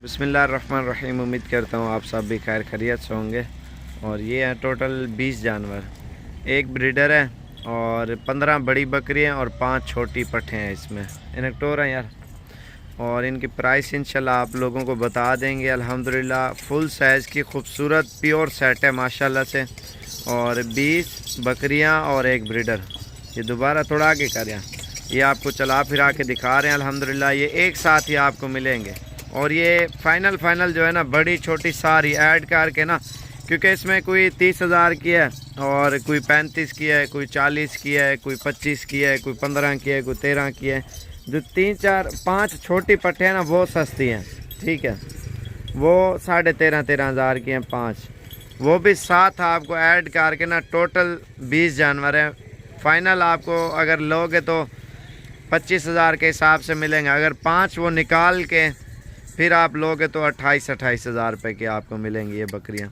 बिस्मिल्लाहिर्रहमानिर्रहीम। उम्मीद करता हूँ आप सब भी खैर खैरियत से होंगे। और ये है टोटल 20 जानवर, एक ब्रीडर है और 15 बड़ी बकरियाँ और 5 छोटी पट्ठे हैं। इसमें इनकटोर हैं यार। और इनकी प्राइस इंशाल्लाह आप लोगों को बता देंगे। अल्हम्दुलिल्लाह फुल साइज़ की खूबसूरत प्योर सेट है माशाल्लाह से। और 20 बकरियाँ और एक ब्रीडर। ये दोबारा थोड़ा आगे करें, ये आपको चला फिरा के दिखा रहे हैं। अल्हम्दुलिल्लाह ये एक साथ ही आपको मिलेंगे। और ये फाइनल जो है ना, बड़ी छोटी सारी ऐड करके ना, क्योंकि इसमें कोई 30,000 की है और कोई 35 की है, कोई 40 की है, कोई 25 की है, कोई 15 की है, कोई 13 की है। जो 3 4 5 छोटी पट्टे हैं ना वो सस्ती हैं, ठीक है, वो 13,500 की हैं 5। वो भी साथ आपको ऐड करके ना टोटल 20 जानवर हैं। फाइनल आपको अगर लोगे तो 25,000 के हिसाब से मिलेंगे। अगर 5 वो निकाल के फिर आप लोगे तो 28,000 रुपये की आपको मिलेंगी ये बकरियां।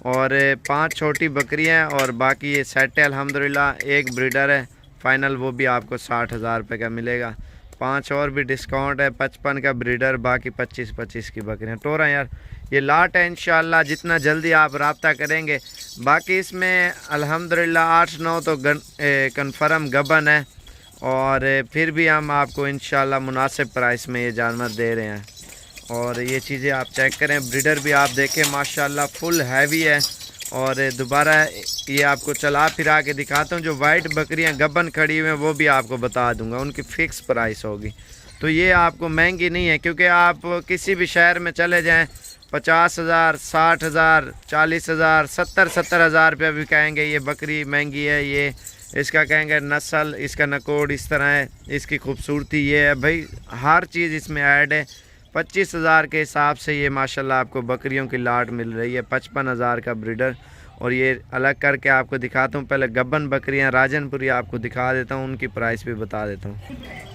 और 5 छोटी बकरियां और बाकी ये सेट है अल्हम्दुलिल्लाह। एक ब्रीडर है फाइनल, वो भी आपको 60,000 रुपये का मिलेगा। 5 और भी डिस्काउंट है, 55 का ब्रीडर, बाकी 25 की बकरियां। टोरा यार ये लाट है इंशाल्लाह, जितना जल्दी आप रब्ता करेंगे। बाकी इसमें अल्हम्दुलिल्लाह 8-9 तो कन्फर्म गबन है। और फिर भी हम आपको इंशाल्लाह मुनासिब प्राइस में ये जानवर दे रहे हैं। और ये चीज़ें आप चेक करें, ब्रीडर भी आप देखें माशाल्लाह फुल हैवी है। और दोबारा ये आपको चला फिरा के दिखाता हूँ। जो वाइट बकरियाँ गबन खड़ी हुई हैं वो भी आपको बता दूंगा, उनकी फ़िक्स प्राइस होगी। तो ये आपको महंगी नहीं है, क्योंकि आप किसी भी शहर में चले जाएँ 50,000, 60,000, 40,000, 70,000 रुपये भी कहेंगे ये बकरी महंगी है, ये इसका कहेंगे नस्ल, इसका नकोड़ इस तरह है, इसकी खूबसूरती ये है। भाई हर चीज़ इसमें ऐड है। 25,000 के हिसाब से ये माशाल्लाह आपको बकरियों की लाट मिल रही है। 55,000 का ब्रीडर। और ये अलग करके आपको दिखाता हूँ। पहले गब्बन बकरियाँ राजनपुरी आपको दिखा देता हूँ, उनकी प्राइस भी बता देता हूँ।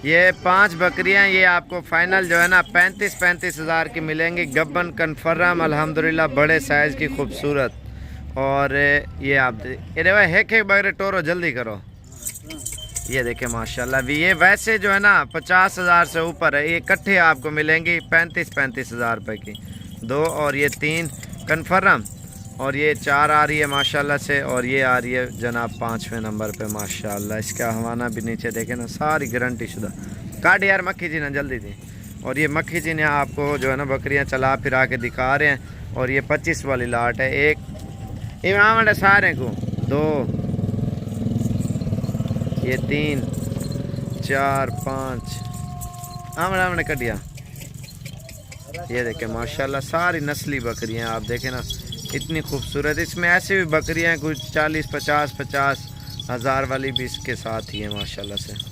ये 5 बकरियाँ ये आपको फाइनल जो है ना 35,000 की मिलेंगी। गब्बन कन्फर्म अल्हम्दुलिल्लाह, बड़े साइज़ की खूबसूरत। और ये आप एक बकरे टोरो जल्दी करो। ये देखें माशाल्लाह भी, ये वैसे जो है ना 50,000 से ऊपर है। ये इकट्ठे आपको मिलेंगी 35,000 रुपये की 2। और ये 3 कन्फर्म। और ये 4 आ रही है माशाल्लाह से। और ये आ रही है जनाब 5वें नंबर पे माशाल्लाह। इसका हवाना भी नीचे देखें ना, सारी गारंटी शुदा। काट यार मक्खी जी ना जल्दी थी। और ये मक्खी जी ने आपको जो है ना बकरियाँ चला फिरा के दिखा रहे हैं। और ये 25 वाली लाट है। एक इमाम सारे को 2, ये 3 4 5 आमने कटिया। ये देखें माशाल्लाह सारी नस्ली बकरियां आप देखें ना, इतनी खूबसूरत। इसमें ऐसी भी बकरियां कुछ 40-50 हज़ार वाली भी इसके साथ ही है माशाल्लाह से।